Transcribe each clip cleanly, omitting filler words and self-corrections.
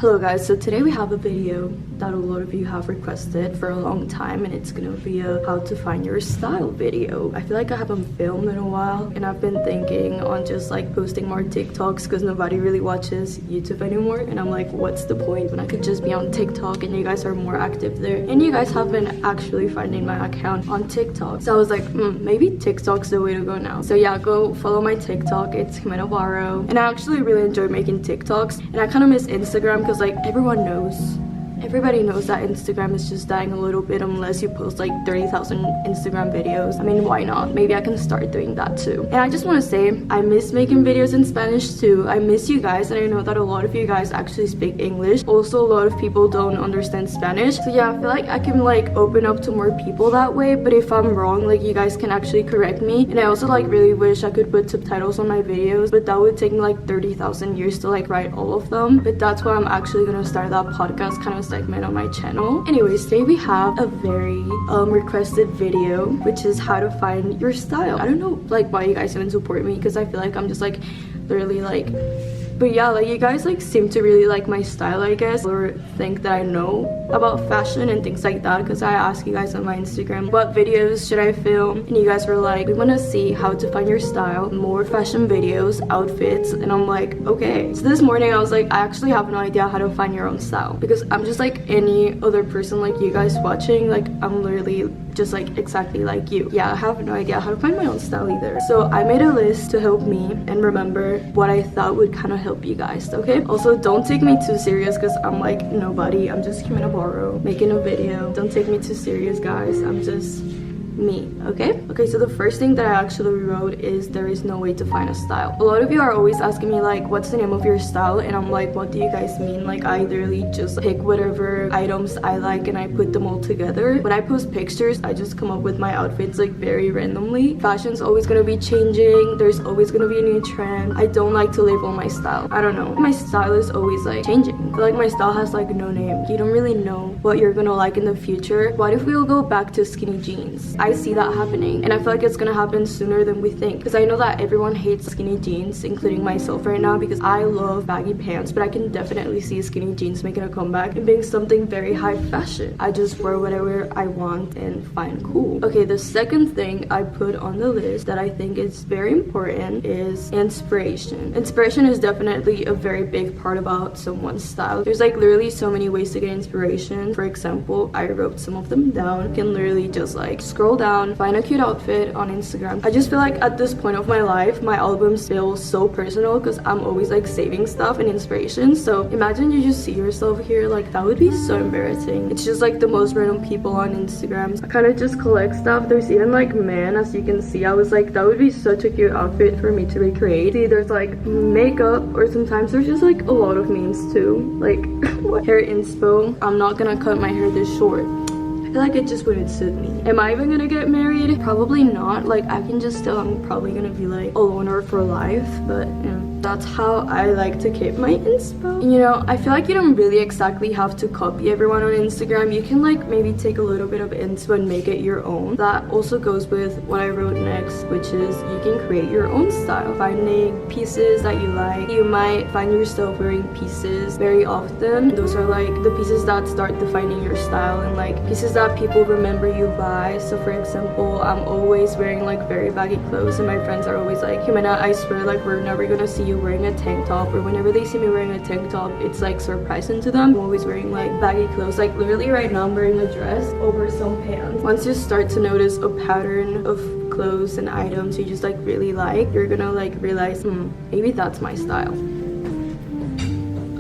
Hello guys, so today we have a video that a lot of you have requested for a long time, and it's gonna be a how to find your style video. I feel like I haven't filmed in a while, and I've been thinking on just like posting more TikToks because nobody really watches YouTube anymore, and I'm like, what's the point when I could just be on TikTok and you guys are more active there, and you guys have been actually finding my account on TikTok. So I was like, maybe TikTok's the way to go now. So yeah, go follow my TikTok. It's Jimenavaro, and I actually really enjoy making TikToks, and I kind of miss Instagram because like everybody knows that Instagram is just dying a little bit unless you post like 30,000 Instagram videos. I mean, why not? Maybe I can start doing that too. And I just want to say, I miss making videos in Spanish too. I miss you guys, and I know that a lot of you guys actually speak English. Also, a lot of people don't understand Spanish. So yeah, I feel like I can like open up to more people that way, but if I'm wrong, like you guys can actually correct me. And I also like really wish I could put subtitles on my videos, but that would take me like 30,000 years to like write all of them. But that's why I'm actually gonna start that podcast kind of segment on my channel. Anyways, today we have a very requested video, which is how to find your style. I don't know like why you guys even support me, because I feel like I'm just like literally like, but yeah, like you guys like seem to really like my style, I guess, or think that I know about fashion and things like that, because I asked you guys on my Instagram what videos should I film, and you guys were like, we want to see how to find your style, more fashion videos, outfits, and I'm like, okay. So this morning I was like, I actually have no idea how to find your own style, because I'm just like any other person like you guys watching. Like I'm literally just like exactly like you. Yeah, I have no idea how to find my own style either. So I made a list to help me and remember what I thought would kind of help you guys, okay? Also, don't take me too serious because I'm like nobody. I'm just Jimenavaro making a video. Don't take me too serious, guys. I'm just me, okay? Okay, so the first thing that I actually wrote is there is no way to find a style. A lot of you are always asking me like, what's the name of your style? And I'm like, what do you guys mean? Like I literally just pick whatever items I like and I put them all together. When I post pictures, I just come up with my outfits like very randomly. Fashion's always gonna be changing. There's always gonna be a new trend. I don't like to label my style. I don't know. My style is always like changing. I feel like my style has like no name. You don't really know what you're gonna like in the future. What if we'll go back to skinny jeans? I see that happening, and I feel like it's gonna happen sooner than we think, because I know that everyone hates skinny jeans, including myself right now, because I love baggy pants, but I can definitely see skinny jeans making a comeback and being something very high fashion. I just wear whatever I want and find cool. Okay, the second thing I put on the list that I think is very important is inspiration. Inspiration is definitely a very big part about someone's style. There's like literally so many ways to get inspiration. For example, I wrote some of them down. You can literally just like scroll down, find a cute outfit on Instagram. I just feel like at this point of my life, my albums feel so personal because I'm always like saving stuff and inspiration. So imagine you just see yourself here, like that would be so embarrassing. It's just like the most random people on Instagram. I kind of just collect stuff. There's even like men, as you can see. I was like, that would be such a cute outfit for me to recreate. See, there's like makeup, or sometimes there's just like a lot of memes too. Like what? Hair inspo. I'm not gonna cut my hair this short. I feel like it just wouldn't suit me. Am I even gonna get married? Probably not. Like I can just tell I'm probably gonna be like a loner for life, but you know, that's how I like to keep my inspo. You know, I feel like you don't really exactly have to copy everyone on Instagram. You can like maybe take a little bit of inspo and make it your own. That also goes with what I wrote next, which is you can create your own style. Finding pieces that you like. You might find yourself wearing pieces very often. Those are like the pieces that start defining your style, and like pieces that people remember you by. So for example, I'm always wearing like very baggy clothes, and my friends are always like, Jimena, I swear like we're never gonna see you wearing a tank top, or whenever they see me wearing a tank top, it's like surprising to them. I'm always wearing like baggy clothes. Like literally right now I'm wearing a dress over some pants. Once you start to notice a pattern of clothes and items you just like really like, you're gonna like realize, maybe that's my style.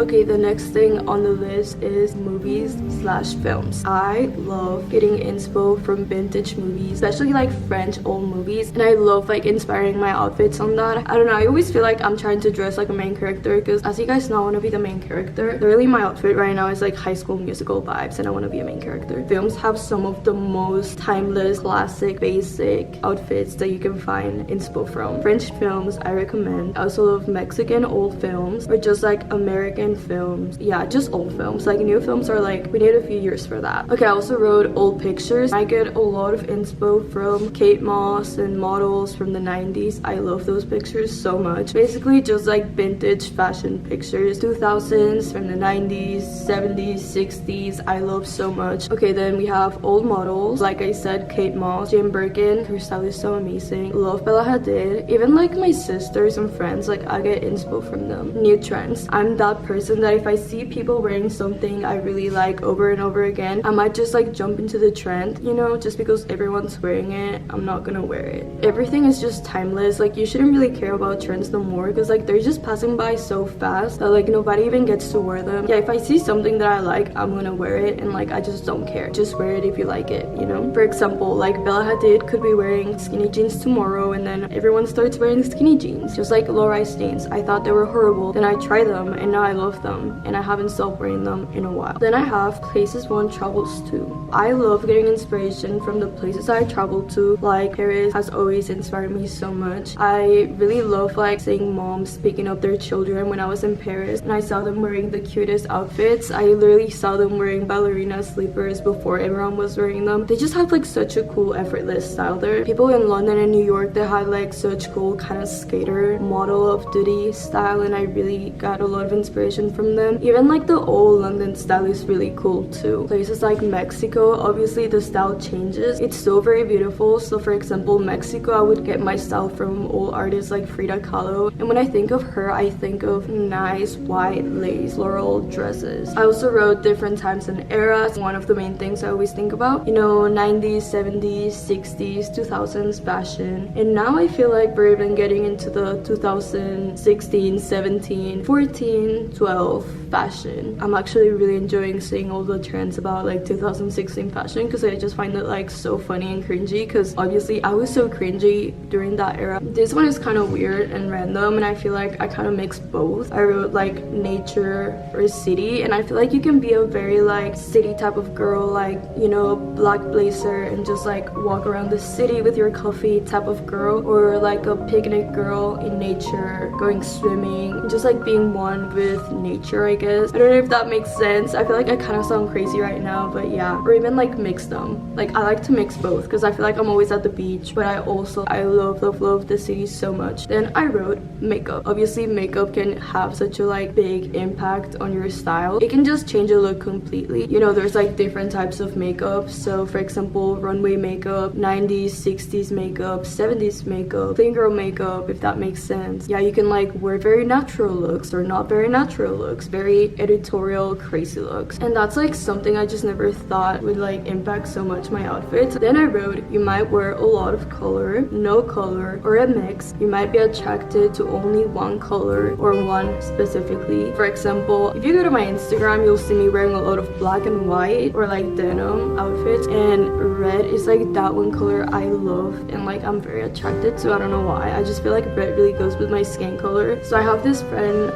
Okay, the next thing on the list is movies/films. I love getting inspo from vintage movies, especially like French old movies, and I love like inspiring my outfits on that. I don't know, I always feel like I'm trying to dress like a main character, because as you guys know, I want to be the main character. Literally my outfit right now is like High School Musical vibes, and I want to be a main character. Films have some of the most timeless, classic, basic outfits that you can find inspo from. French films I recommend. I also love Mexican old films, or just like American in films. Yeah, just old films. Like new films are like, we need a few years for that. Okay, I also wrote old pictures. I get a lot of inspo from Kate Moss and models from the 90s. I love those pictures so much. Basically just like vintage fashion pictures, 2000s, from the 90s, 70s, 60s. I love so much. Okay, then we have old models. Like I said, Kate Moss, Jane Birkin, her style is so amazing. Love Bella Hadid. Even like my sisters and friends, like I get inspo from them. New trends. I'm that person that if I see people wearing something I really like over and over again, I might just like jump into the trend, you know, just because everyone's wearing it, I'm not gonna wear it. Everything is just timeless. Like you shouldn't really care about trends no more, because like they're just passing by so fast that like nobody even gets to wear them. Yeah, if I see something that I like, I'm gonna wear it, and like I just don't care. Just wear it if you like it, you know. For example, like Bella Hadid could be wearing skinny jeans tomorrow, and then everyone starts wearing skinny jeans, just like low-rise jeans. I thought they were horrible, then I tried them and now I love them, and I haven't stopped wearing them in a while. Then I have places one travels to. I love getting inspiration from the places I travel to. Like Paris has always inspired me so much. I really love like seeing moms picking up their children when I was in Paris, and I saw them wearing the cutest outfits. I literally saw them wearing ballerina slippers before everyone was wearing them. They just have like such a cool effortless style there. People in London and New York, they had like such cool kind of skater model of duty style, and I really got a lot of inspiration from them. Even like the old London style is really cool too. Places like Mexico, obviously the style changes. It's so very beautiful. So for example, Mexico, I would get my style from old artists like Frida Kahlo, and when I think of her, I think of nice white lace floral dresses. I also wrote different times and eras. One of the main things I always think about, you know, 90s, 70s, 60s, 2000s fashion, and now I feel like we're even getting into the 2016, 17, 14, 12 fashion. I'm actually really enjoying seeing all the trends about like 2016 fashion, because I just find it like so funny and cringy, because obviously I was so cringy during that era. This one is kind of weird and random, and I feel like I kind of mixed both. I wrote like nature or city, and I feel like you can be a very like city type of girl, like, you know, black blazer and just like walk around the city with your coffee type of girl, or like a picnic girl in nature, going swimming, just like being one with nature, I guess. I don't know if that makes sense. I feel like I kind of sound crazy right now, but yeah. Or even like mix them. Like I like to mix both, because I feel like I'm always at the beach, but I love the city so much. Then I wrote makeup. Obviously makeup can have such a like big impact on your style. It can just change a look completely. You know, there's like different types of makeup. So for example, runway makeup, 90s, 60s makeup, 70s makeup, clean girl makeup, if that makes sense. Yeah, you can like wear very natural looks or not very natural looks, very editorial crazy looks, and that's like something I just never thought would like impact so much my outfits. Then I wrote, you might wear a lot of color, no color, or a mix. You might be attracted to only one color or one specifically. For example, if you go to my Instagram, you'll see me wearing a lot of black and white or like denim outfits, and red is like that one color I love and like I'm very attracted to. I don't know why, I just feel like red really goes with my skin color. So I have this friend,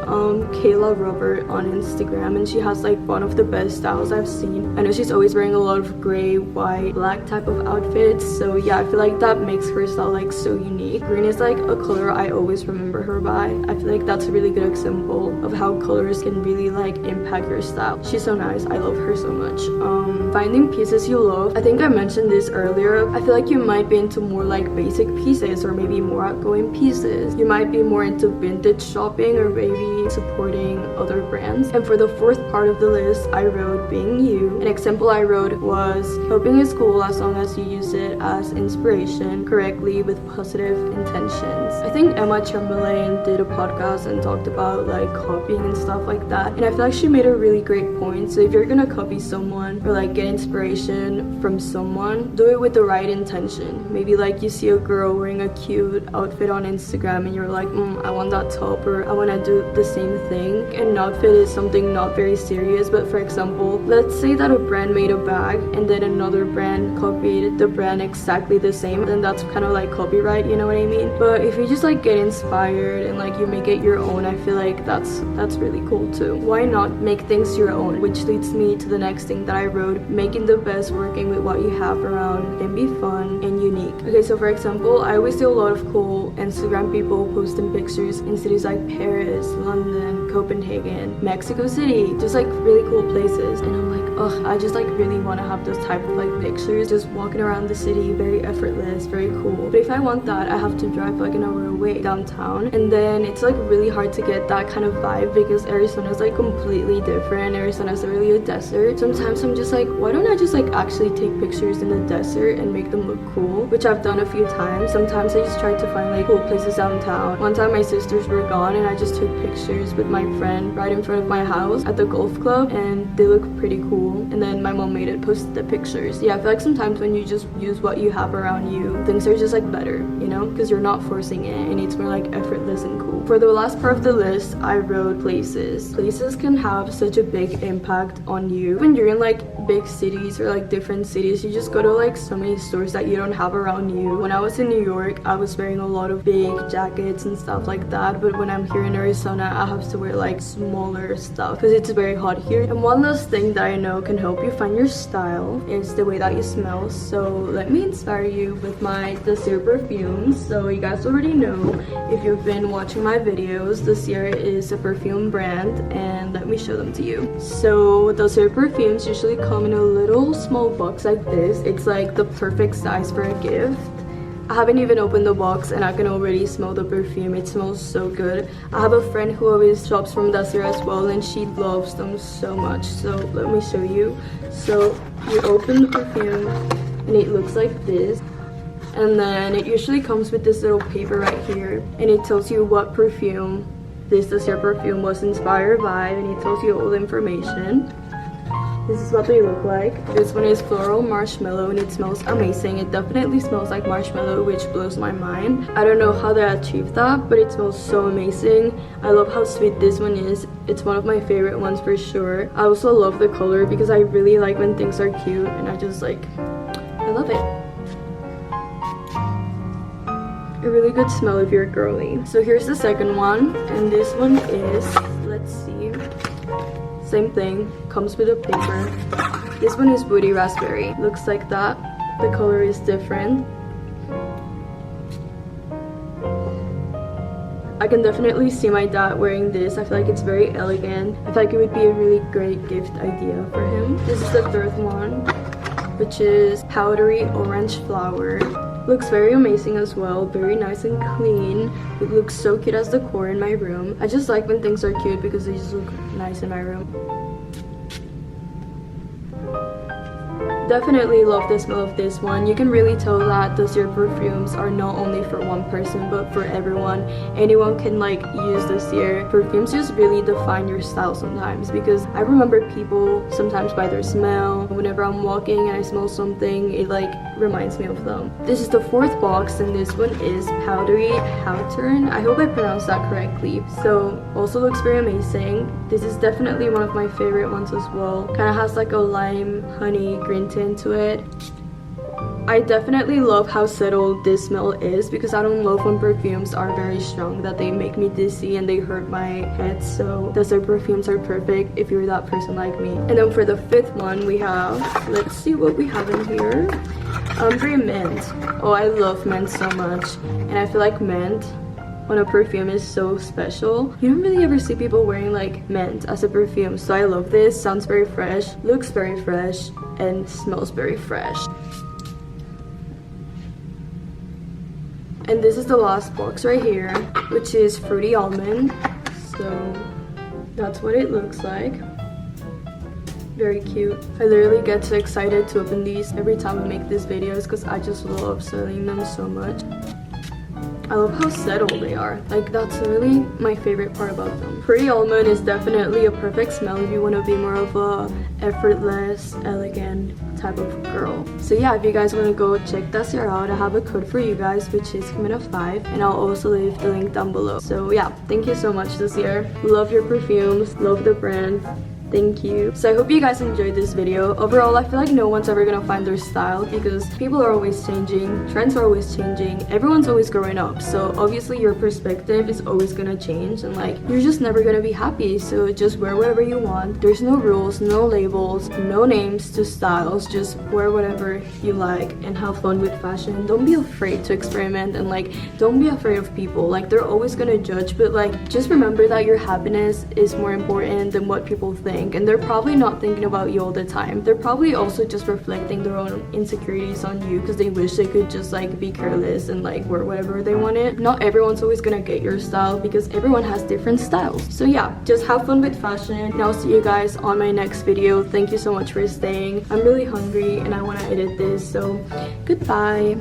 Kayla Robert, on Instagram, and she has like one of the best styles I've seen. I know she's always wearing a lot of gray, white, black type of outfits, so yeah, I feel like that makes her style like so unique. Green is like a color I always remember her by. I feel like that's a really good example of how colors can really like impact your style. She's so nice, I love her so much. Finding pieces you love. I think I mentioned this earlier. I feel like you might be into more like basic pieces, or maybe more outgoing pieces. You might be more into vintage shopping, or maybe supporting other brands. And for the fourth part of the list, I wrote being you. An example I wrote was, coping is cool as long as you use it as inspiration correctly with positive intentions. I think Emma Chamberlain did a podcast and talked about like copying and stuff like that, and I feel like she made a really great point. So if you're gonna copy someone or like get inspiration from someone, do it with the right intention. Maybe like you see a girl wearing a cute outfit on Instagram and you're like, I want that top, or I want to do the same thing. An outfit is something not very serious, but for example, let's say that a brand made a bag and then another brand copied the brand exactly the same, then that's kind of like copyright, you know what I mean? But if you just like get inspired and like you make it your own, I feel like that's really cool too. Why not make things your own? Which leads me to the next thing that I wrote, making the best working with what you have around can be fun and unique. Okay, so for example, I always see a lot of cool Instagram people posting pictures in cities like Paris, London, Copenhagen, Copenhagen, Mexico City, just like really cool places. And I'm like, ugh, I just like really want to have those type of like pictures, just walking around the city, very effortless, very cool. But if I want that, I have to drive like an hour away downtown, and then it's like really hard to get that kind of vibe because Arizona is like completely different. Arizona is really a desert. Sometimes I'm just like, why don't I just like actually take pictures in the desert and make them look cool, which I've done a few times. Sometimes I just try to find like cool places downtown. One time my sisters were gone and I just took pictures with my friend right in front of my house at the golf club, and they look pretty cool. And then my mom made it, posted the pictures. Yeah, I feel like sometimes when you just use what you have around you, things are just like better, you know, because you're not forcing it and it's more like effortless and cool. For the last part of the list, I wrote places. Places can have such a big impact on you. When you're in like big cities or like different cities, you just go to like so many stores that you don't have around you. When I was in New York, I was wearing a lot of big jackets and stuff like that, but when I'm here in Arizona, I have to wear like smaller stuff because it's very hot here. And one last thing that I know can help you find your style is the way that you smell. So let me inspire you with my Dossier perfumes. So you guys already know, if you've been watching my videos, Dossier is a perfume brand, and let me show them to you. So Dossier perfumes usually come in a little small box like this. It's like the perfect size for a gift. I haven't even opened the box and I can already smell the perfume. It smells so good. I have a friend who always shops from Dossier as well, and she loves them so much. So let me show you. So you open the perfume and it looks like this. And then it usually comes with this little paper right here, and it tells you what perfume this Dossier perfume was inspired by, and it tells you all the information. This is what they look like. This one is floral marshmallow and it smells amazing. It definitely smells like marshmallow, which blows my mind. I don't know how they achieved that, but it smells so amazing. I love how sweet this one is. It's one of my favorite ones for sure. I also love the color because I really like when things are cute, and I just like, I love it. A really good smell if you're girly. So here's the second one, and this one is, let's see, same thing, comes with a paper. This one is woody raspberry. Looks like that. The color is different. I can definitely see my dad wearing this. I feel like it's very elegant. I feel like it would be a really great gift idea for him. This is the third one, which is powdery orange flower. Looks very amazing as well, very nice and clean. It looks so cute as decor in my room. I just like when things are cute because they just look nice in my room. Definitely love the smell of this one. You can really tell that Dossier perfumes are not only for one person but for everyone. Anyone can like use Dossier. Perfumes just really define your style sometimes, because I remember people sometimes by their smell. Whenever I'm walking and I smell something, it like reminds me of them. This is the fourth box, and this one is powdery Hawthorne. I hope I pronounced that correctly. So also looks very amazing. This is definitely one of my favorite ones as well. Kind of has like a lime, honey, green tint to it. I definitely love how settled this smell is, because I don't love when perfumes are very strong, that they make me dizzy and they hurt my head. So Dossier perfumes are perfect if you're that person like me. And then for the fifth one, we have, let's see what we have in here. Ombre mint. Oh, I love mint so much, and I feel like mint on a perfume is so special. You don't really ever see people wearing like mint as a perfume, so I love this. Sounds very fresh, looks very fresh, and smells very fresh. And this is the last box right here, which is fruity almond. So that's what it looks like. Very cute. I literally get so excited to open these every time I make these videos because I just love smelling them so much. I love how settled they are. Like, that's really my favorite part about them. Fruity almond is definitely a perfect smell if you want to be more of a effortless, elegant type of girl. So yeah, if you guys want to go check Dossier out, I have a code for you guys, which is Camina5, and I'll also leave the link down below. So yeah, thank you so much, Dossier. Love your perfumes, love the brand. Thank you. So I hope you guys enjoyed this video. Overall, I feel like no one's ever gonna find their style because people are always changing, trends are always changing, everyone's always growing up. So obviously your perspective is always gonna change and like you're just never gonna be happy. So just wear whatever you want. There's no rules, no labels, no names to styles. Just wear whatever you like and have fun with fashion. Don't be afraid to experiment and like don't be afraid of people. Like they're always gonna judge, but like just remember that your happiness is more important than what people think, and they're probably not thinking about you all the time. They're probably also just reflecting their own insecurities on you because they wish they could just like be careless and like wear whatever they wanted. Not everyone's always gonna get your style because everyone has different styles. So yeah, just have fun with fashion and I'll see you guys on my next video. Thank you so much for staying. I'm really hungry and I want to edit this, so goodbye.